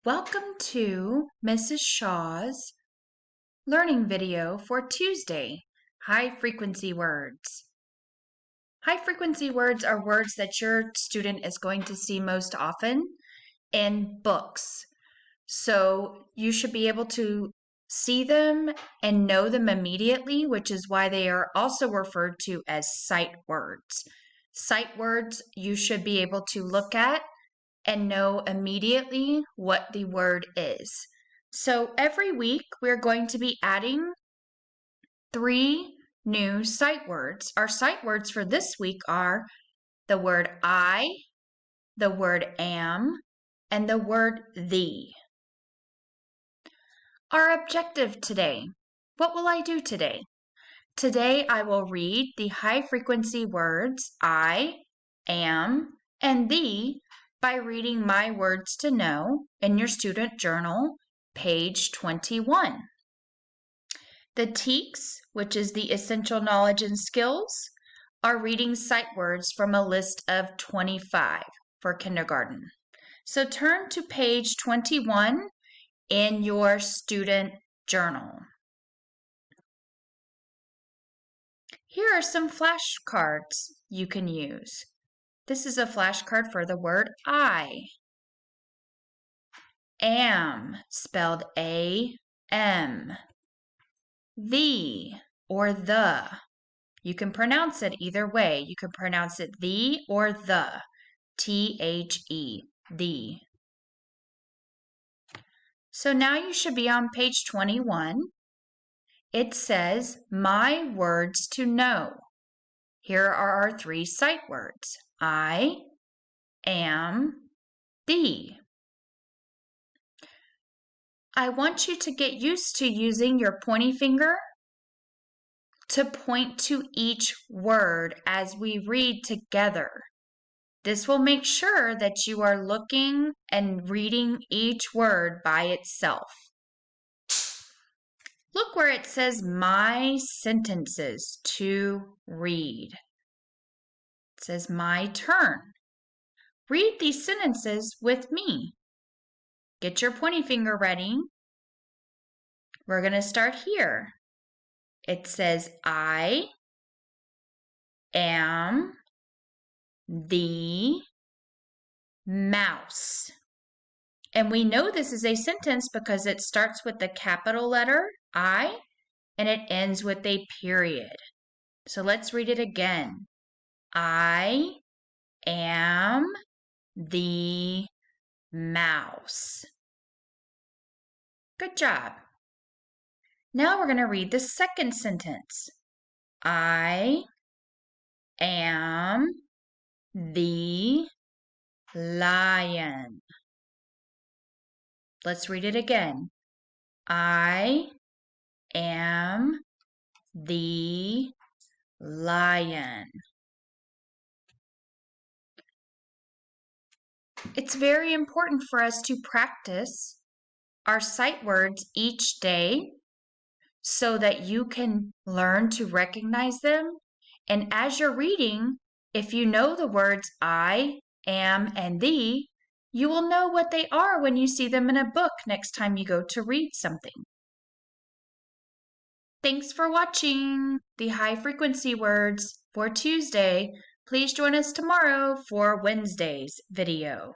Welcome to Mrs. Shaw's learning video for Tuesday, high frequency words. High frequency words are words that your student is going to see most often in books. So you should be able to see them and know them immediately, which is why they are also referred to as sight words. Sight words you should be able to look at and know immediately what the word is. So every week we're going to be adding 3 new sight words. Our sight words for this week are the word I, the word am, and the word thee. Our objective today. What will I do today? Today I will read the high frequency words I, am, and thee by reading my words to know in your student journal, page 21. The TEKS, which is the Essential Knowledge and Skills, are reading sight words from a list of 25 for kindergarten. So turn to page 21 in your student journal. Here are some flashcards you can use. This is a flashcard for the word I. Am, spelled A-M. Thee, or the. You can pronounce it either way. You can pronounce it thee or the. T-H-E, thee. So now you should be on page 21. It says, my words to know. Here are our 3 sight words. I, am, thee. I want you to get used to using your pointy finger to point to each word as we read together. This will make sure that you are looking and reading each word by itself. Look where it says my sentences to read. It says my turn. Read these sentences with me. Get your pointy finger ready. We're going to start here. It says, I am the mouse. And we know this is a sentence because it starts with the capital letter I and it ends with a period. So let's read it again. I am the mouse. Good job. Now we're going to read the second sentence. I am the lion. Let's read it again. I am the lion. It's very important for us to practice our sight words each day so that you can learn to recognize them. And as you're reading, if you know the words I, am, and thee, you will know what they are when you see them in a book next time you go to read something. Thanks for watching the high frequency words for Tuesday. Please join us tomorrow for Wednesday's video.